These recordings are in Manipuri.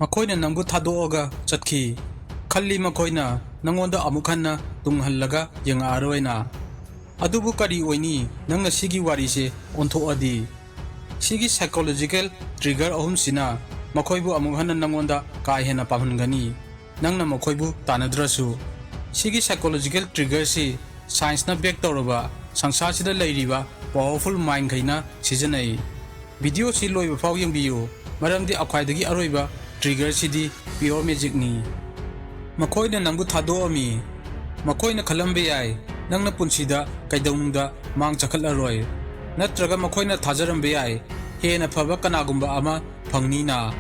Makoina nangbu thadoaga chatki khalli makoina nangonda amuk hanna tunghallaga yenga aroina adubu kari oini nangna sigi wari se onthoadi sigi psychological trigger ahum sina makoibu amuk hanna nangonda ka hena pamhangani nangna makoibu tanadrasu sigi psychological trigger si science na back tawraba sangsar sida leiriba powerful mind khaina sijanai video si loiba faw yengbiyo maramdi akhwaidagi aroiba trigger sidi pure magic ni makoina nangbu thadoami makoina khalambe yai nangna punsida kaidaungda mang chakhal aroi natraga makoina thajarambe yai hena phaba kanagumba ama phangni na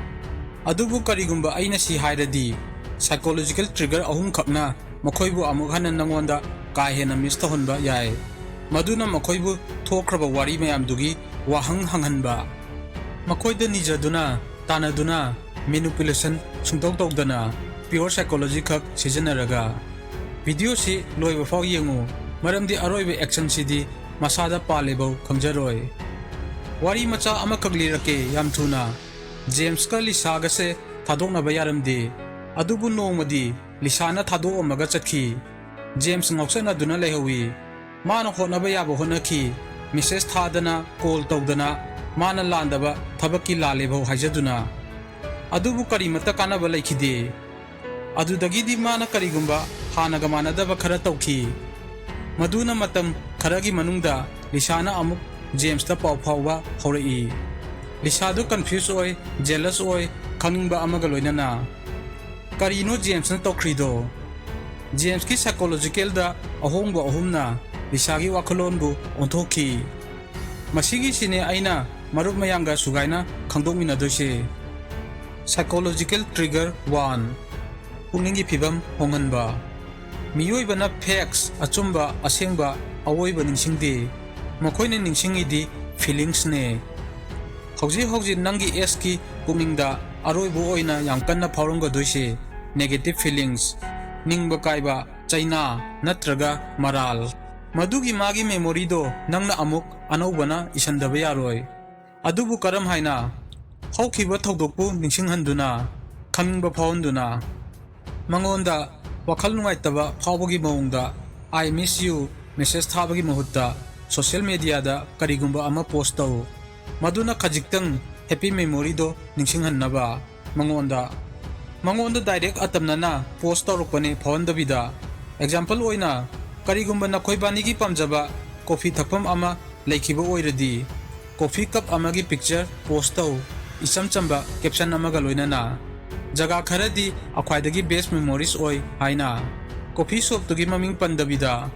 adubu karigumba aina si hairadi psychological trigger ahum khapna makoibu amuk hana nangonda ka hena miss thonba yai maduna makoibu thokraba wari mayam dugi wahang hanghanba makoida nijaduna tanaduna manipulation sungtong tongdana pure psychology khak sijanaraga video si loiba faw yengu maramdi aroiba action sidi masada palebo khangjaroi wari macha ama kaglirake yam thuna James ka Lisa ga se thadokna bayaramdi adubu nongmadi Lisa na thado amaga chakhi James ngoksana duna lehawi mana khona ba yabo honaki message thadana call tawdana mana landaba thabaki lalebo haijaduna adubu karimata kanaba laikhide adudagidi mana karigumba hanaga manadaba khara tawki maduna matam kharagi manungda Lisana amuk James ta paw phawba horai Lisa do confused oi jealous oi khangingba amaga loinana karino James na tawkhrido James ki psychological da ahongba ahumna Lisa gi wakhalonbu onthoki masigi sine aina marup mayanga sugaina khangdokmina dose psychological trigger 1 pungningi phibam honganba miyoibana facts achumba asengba awoiba ningsingde makoina ningsingidi feelings ne hauji nangi s ki pungingda aroibu oina yangkanna phawrongga doise negative feelings ningba kaiba chaina natraga maral madugi magi memory do nangna amuk anaubana isandaba yaroi adubu karam haina haukiba thodokpu ningsinghanduna khamingba phawnduna mangonda wakhal nungaitaba phawbagi maungda I miss you message thabagi mahutta social media da karigumba ama post taw maduna khajiktang happy memory do ningsinghannaba mangonda direct atamnana post tawrukpane phawndabida example oina karigumba nakhoibani gi pamjaba coffee thakpam ama leikhiba oiradi coffee cup amagi picture post taw isam chamba caption amaga loinana jaga kharadi akhwaidagi best memories oi haina coffee shop tugi maming pandabida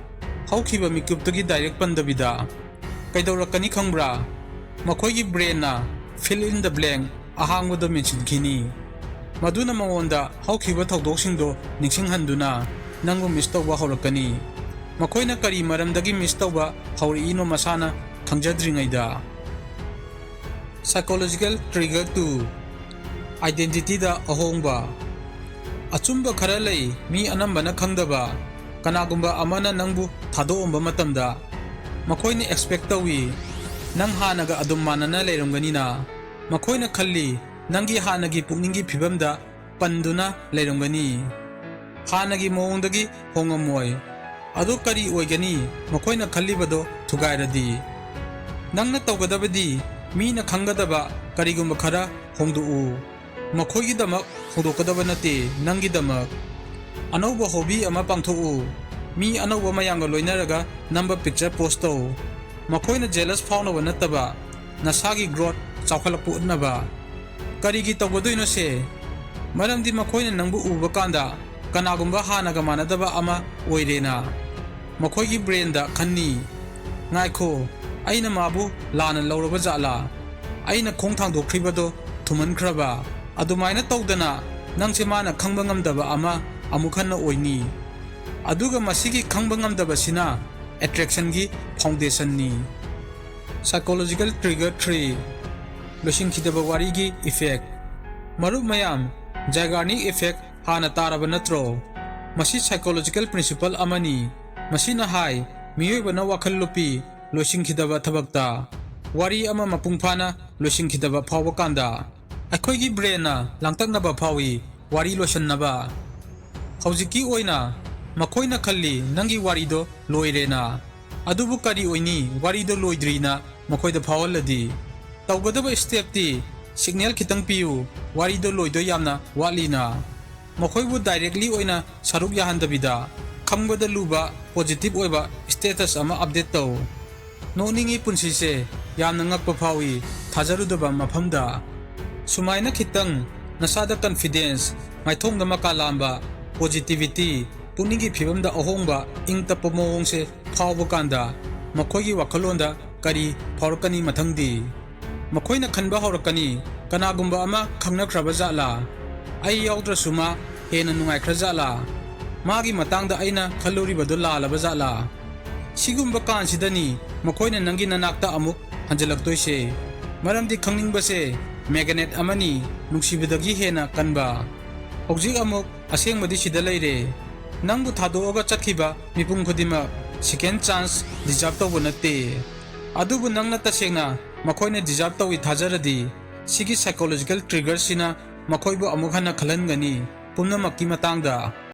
haukhiba mikup tugi direct pandabida kaidorakani khangbra makhoigi brain na fill in the blank ahangwada mention khini maduna mangonda haukhiba thodokshingdo ningsinghanduna nangu miss tawba horakani makhoina kari maramdagi miss tawba hawri ino masana khangjadringaida psychological trigger 2 identity da ahongba achumba khara lei mi anambana khangdaba kanagumba amana nangbu thadoomba matamda makhoina expect tawi nang hanaga adum manana leiromganina makhoina khalli nangi hanagi pukningi phibamda panduna leiromgani hanagi moongdagi hongamoi adu kari oigani makhoina khallibado thugairadi nangna tawgadabadi mina khangadaba karigumba khara hongdu makhoigi damak hodokadaba nate nangi damak anauba hobby ama pangthu mi anauba mayanga loinaraga number picture post taw makhoina jealous fawnaba nataba nasagi growth chawkhalapu unaba karigi tawgadoino se maramdi makhoina nangbu uba kanda kanagumba hanaga manadaba ama oirena makhoigi brain da khanni ngaikho aina mabu lana lauraba jala aina khongthang dokhribado thuman khraba adumaina tawdana nangse mana khangba ngamdaba ama amukhanna oini aduga masigi khangba ngamdaba sina attraction gi foundation ni psychological trigger 3 losingkhidaba wari gi effect marup mayam jaigani effect hana taraba natro masi psychological principle amani masina hai miyoibana wakhal lupi losingkhidaba thabakta wari ama mapungphana losingkhidaba phawba kanda ꯑꯩꯈꯣꯏꯒꯤ ꯕ꯭ꯔꯦꯟꯅ ꯂꯥꯡꯇꯛꯅꯕ ꯐꯥꯎꯏ ꯋꯥꯔꯤ ꯂꯣꯏꯁꯤꯟꯅꯕ꯫ ꯍꯧꯖꯤꯛꯀꯤ ꯑꯣꯏꯅ ꯃꯈꯣꯏꯅ ꯈꯜꯂꯤ ꯅꯪꯒꯤ ꯋꯥꯔꯤꯗꯣ ꯂꯣꯏꯔꯦꯅ꯫ ꯑꯗꯨꯕꯨ ꯀꯔꯤ ꯑꯣꯏꯅꯤ ꯋꯥꯔꯤꯗꯣ ꯂꯣꯏꯗ꯭ꯔꯤꯅ ꯃꯈꯣꯏꯗ ꯐꯥꯎꯍꯜꯂꯗꯤ? ꯇꯧꯒꯗꯕ ꯁ꯭ꯇꯦꯞꯇꯤ ꯁꯤꯒꯅꯦꯜ ꯈꯤꯇꯪ ꯄꯤꯌꯨ, ꯋꯥꯔꯤꯗꯣ ꯂꯣꯏꯗꯣ ꯌꯥꯝꯅ ꯋꯥꯠꯂꯤꯅ꯫ ꯃꯈꯣꯏꯕꯨ ꯗꯥꯏꯔꯦꯛꯂꯤ ꯑꯣꯏꯅ ꯁꯔꯨꯛ ꯌꯥꯍꯟꯗꯕꯤꯗ ꯈꯪꯕꯗ ꯂꯨꯕ ꯄꯣꯖꯤꯇꯤꯚ ꯑꯣꯏꯕ ꯁ꯭ꯇꯦꯇꯁ ꯑꯃ ꯑꯞꯗꯦꯠ ꯇꯧ꯫ ꯅꯣꯛꯅꯤꯡꯉꯤ ꯄꯨꯟꯁꯤꯁꯦ ꯌꯥꯝꯅ ꯉꯛꯄ ꯐꯥꯎꯏ ꯊꯥꯖꯔꯨꯗꯕ ꯃꯐꯝꯗ꯫ ꯁꯨꯃꯥꯏꯅ ꯈꯤꯇꯪ ꯅꯁꯥꯗ ꯀꯟꯐꯤꯗꯦꯟꯁ, ꯃꯥꯏꯊꯣꯡꯗ ꯃꯀꯥ ꯂꯥꯝꯕ, ꯄꯣꯖꯤꯇꯤꯚꯤꯇꯤ, ꯄꯨꯛꯅꯤꯡꯒꯤ ꯐꯤꯕꯝꯗ ꯑꯍꯣꯡꯕ, ꯏꯪ ꯇꯞꯄ ꯃꯑꯣꯡꯁꯦ ꯐꯥꯎꯕ ꯀꯥꯟꯗ ꯃꯈꯣꯏꯒꯤ ꯋꯥꯈꯜꯂꯣꯟꯗ ꯀꯔꯤ ꯐꯥꯎꯔꯛꯀꯅꯤ ꯃꯊꯪꯗꯤ? ꯃꯈꯣꯏꯅ ꯈꯟꯕ ꯍꯧꯔꯛꯀꯅꯤ, ꯀꯅꯥꯒꯨꯝꯕ ꯑꯃ ꯈꯪꯅꯈ꯭ꯔꯕ ꯖꯥꯠꯂꯥ? ꯑꯩ ꯌꯥꯎꯗ꯭ꯔꯁꯨ ꯃꯥ ꯍꯦꯟꯅ ꯅꯨꯡꯉꯥꯏꯈ꯭ꯔꯖꯥꯠꯂꯥ? ꯃꯥꯒꯤ ꯃꯇꯥꯡꯗ ꯑꯩꯅ ꯈꯜꯂꯨꯔꯤꯕꯗꯣ ꯂꯥꯜꯂꯕ ꯖꯥꯠꯂꯥ? ꯁꯤꯒꯨꯝꯕ ꯀꯥꯟꯁꯤꯗꯅꯤ ꯃꯈꯣꯏꯅ ꯅꯪꯒꯤ ꯅꯅꯥꯛꯇ ꯑꯃꯨꯛ ꯍꯟꯖꯤꯜꯂꯛꯇꯣꯏꯁꯦ꯫ ꯃꯔꯝꯗꯤ ꯈꯪꯅꯤꯡꯕꯁꯦ ꯃꯦꯒꯅꯦꯠ ꯑꯃꯅꯤ, ꯅꯨꯡꯁꯤꯕꯗꯒꯤ ꯍꯦꯟꯅ ꯀꯟꯕ꯫ ꯍꯧꯖꯤꯛ ꯑꯃꯨꯛ ꯑꯁꯦꯡꯕꯗꯤ ꯁꯤꯗ ꯂꯩꯔꯦ꯫ ꯅꯪꯕꯨ ꯊꯥꯗꯣꯛꯑꯒ ꯆꯠꯈꯤꯕ ꯃꯤꯄꯨꯝ ꯈꯨꯗꯤꯡꯃꯛ ꯁꯦꯀꯦꯟ ꯆꯥꯟꯁ ꯗꯤꯖꯥꯔꯕ ꯇꯧꯕ ꯅꯠꯇꯦ꯫ ꯑꯗꯨꯕꯨ ꯅꯪꯅ ꯇꯁꯦꯡꯅ ꯃꯈꯣꯏꯅ ꯗꯤꯖꯥꯔꯕ ꯇꯧꯏ ꯊꯥꯖꯔꯗꯤ ꯁꯤꯒꯤ ꯁꯥꯏꯀꯣꯂꯣꯖꯤꯀꯦꯜ ꯇ꯭ꯔꯤꯒꯔꯁꯤꯅ ꯃꯈꯣꯏꯕꯨ ꯑꯃꯨꯛ ꯍꯟꯅ ꯈꯜꯍꯟꯒꯅꯤ ꯄꯨꯝꯅꯃꯛꯀꯤ ꯃꯇꯥꯡꯗ꯫